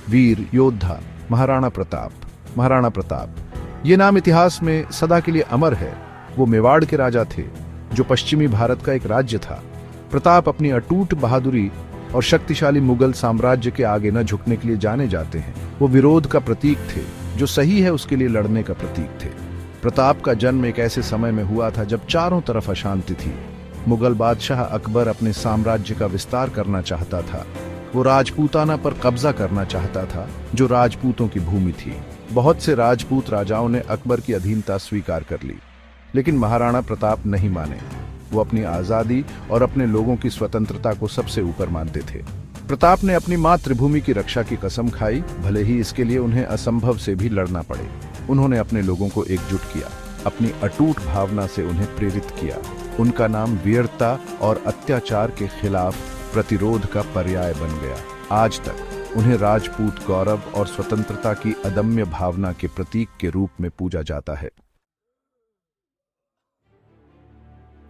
वीर योद्धा महाराणा प्रताप। महाराणा प्रताप ये नाम इतिहास में सदा के लिए अमर है। वो मेवाड़ के राजा थे, जो पश्चिमी भारत का एक राज्य था। प्रताप अपनी अटूट बहादुरी और शक्तिशाली मुगल साम्राज्य के आगे न झुकने के लिए जाने जाते हैं। वो विरोध का प्रतीक थे, जो सही है उसके लिए लड़ने का प्रतीक थे। प्रताप का जन्म एक ऐसे समय में हुआ था जब चारों तरफ अशांति थी। मुगल बादशाह अकबर अपने साम्राज्य का विस्तार करना चाहता था। वो राजपूताना पर कब्जा करना चाहता था, जो राजपूतों की भूमि थी। बहुत से राजपूत राजाओं ने अकबर की अधीनता स्वीकार कर ली, लेकिन महाराणा प्रताप नहीं माने। वो अपनी आजादी और अपने लोगों की स्वतंत्रता को सबसे ऊपर मानते थे। प्रताप ने अपनी मातृभूमि की रक्षा की कसम खाई, भले ही इसके लिए उन्हें असंभव से भी लड़ना पड़े। उन्होंने अपने लोगों को एकजुट किया, अपनी अटूट भावना से उन्हें प्रेरित किया। उनका नाम वीरता और अत्याचार के खिलाफ प्रतिरोध का पर्याय बन गया। आज तक उन्हें राजपूत गौरव और स्वतंत्रता की अदम्य भावना के प्रतीक के रूप में पूजा जाता है।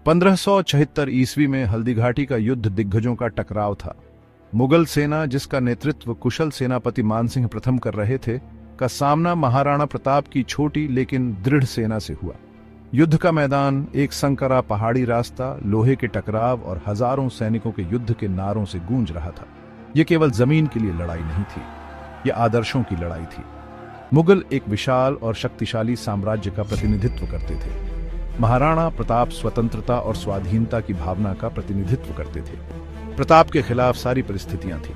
1576 ईस्वी में हल्दीघाटी का युद्ध दिग्गजों का टकराव था। मुगल सेना, जिसका नेतृत्व कुशल सेनापति मानसिंह प्रथम कर रहे थे, का सामना महाराणा प्रताप की छोटी लेकिन दृढ़ सेना से हुआ। युद्ध का मैदान एक संकरा पहाड़ी रास्ता, लोहे के टकराव और हजारों सैनिकों के युद्ध के नारों से गूंज रहा था। यह केवल जमीन के लिए लड़ाई नहीं थी, यह आदर्शों की लड़ाई थी। मुगल एक विशाल और शक्तिशाली साम्राज्य का प्रतिनिधित्व करते थे। महाराणा प्रताप स्वतंत्रता और स्वाधीनता की भावना का प्रतिनिधित्व करते थे। प्रताप के खिलाफ सारी परिस्थितियां थी।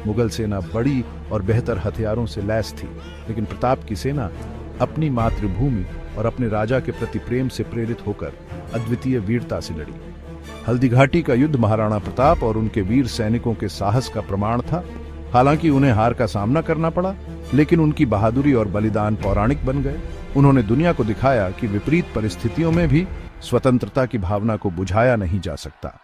मुगल सेना बड़ी और बेहतर हथियारों से लैस थी, लेकिन प्रताप की सेना अपनी मातृभूमि और अपने राजा के प्रति प्रेम से प्रेरित होकर अद्वितीय वीरता से लड़ी। हल्दीघाटी का युद्ध महाराणा प्रताप और उनके वीर सैनिकों के साहस का प्रमाण था। हालांकि उन्हें हार का सामना करना पड़ा, लेकिन उनकी बहादुरी और बलिदान पौराणिक बन गए। उन्होंने दुनिया को दिखाया कि विपरीत परिस्थितियों में भी स्वतंत्रता की भावना को बुझाया नहीं जा सकता।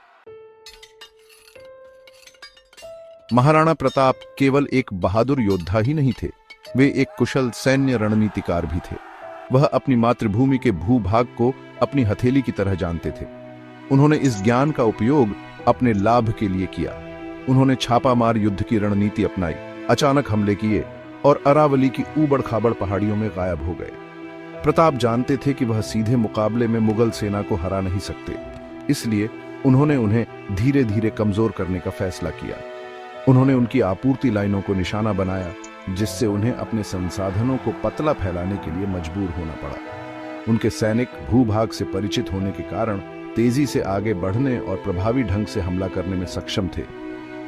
महाराणा प्रताप केवल एक बहादुर योद्धा ही नहीं थे, वे एक कुशल सैन्य रणनीतिकार भी थे। वह अपनी मातृभूमि के भूभाग को अपनी हथेली की तरह जानते थे। उन्होंने इस ज्ञान का उपयोग अपने लाभ के लिए किया। उन्होंने छापामार युद्ध की रणनीति अपनाई, अचानक हमले किए और अरावली की ऊबड़ खाबड़ पहाड़ियों में गायब हो गए। प्रताप जानते थे कि वह सीधे मुकाबले में मुगल सेना को हरा नहीं सकते, इसलिए उन्होंने उन्हें धीरे धीरे कमजोर करने का फैसला किया। उन्होंने उनकी आपूर्ति लाइनों को निशाना बनाया, जिससे उन्हें अपने संसाधनों को पतला फैलाने के लिए मजबूर होना पड़ा। उनके सैनिक भूभाग से परिचित होने के कारण तेजी से आगे बढ़ने और प्रभावी ढंग से हमला करने में सक्षम थे।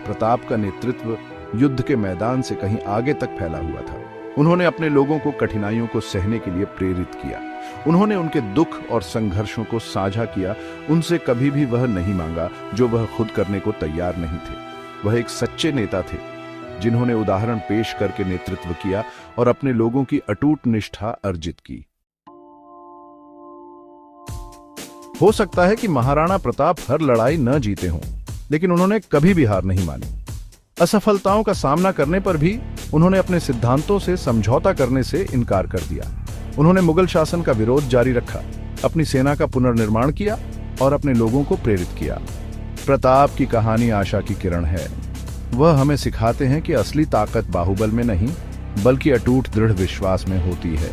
प्रताप का नेतृत्व युद्ध के मैदान से कहीं आगे तक फैला हुआ था। उन्होंने अपने लोगों को कठिनाइयों को सहने के लिए प्रेरित किया। उन्होंने उनके दुख और संघर्षों को साझा किया। उनसे कभी भी वह नहीं मांगा जो वह खुद करने को तैयार नहीं थे। वह एक सच्चे नेता थे, जिन्होंने उदाहरण पेश करके नेतृत्व किया और अपने लोगों की अटूट निष्ठा अर्जित की। हो सकता है कि महाराणा प्रताप हर लड़ाई न जीते हों, लेकिन उन्होंने कभी भी हार नहीं मानी। असफलताओं का सामना करने पर भी उन्होंने अपने सिद्धांतों से समझौता करने से इनकार कर दिया। उन्होंने मुगल शासन का विरोध जारी रखा, अपनी सेना का पुनर्निर्माण किया और अपने लोगों को प्रेरित किया। प्रताप की कहानी आशा की किरण है। वह हमें सिखाते हैं कि असली ताकत बाहुबल में नहीं, बल्कि अटूट दृढ़ विश्वास में होती है।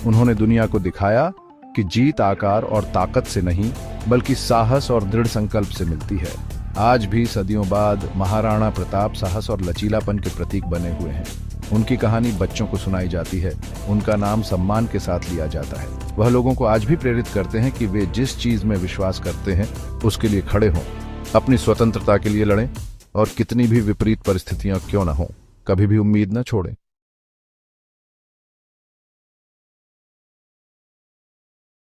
उन्होंने दुनिया को दिखाया कि जीत आकार और ताकत से नहीं, बल्कि साहस और दृढ़ संकल्प से मिलती है। आज भी सदियों बाद महाराणा प्रताप साहस और लचीलापन के प्रतीक बने हुए हैं। उनकी कहानी बच्चों को सुनाई जाती है, उनका नाम सम्मान के साथ लिया जाता है। वह लोगों को आज भी प्रेरित करते हैं कि वे जिस चीज में विश्वास करते हैं उसके लिए खड़े हों, अपनी स्वतंत्रता के लिए लड़ें और कितनी भी विपरीत परिस्थितियां क्यों न हों, कभी भी उम्मीद न छोड़ें।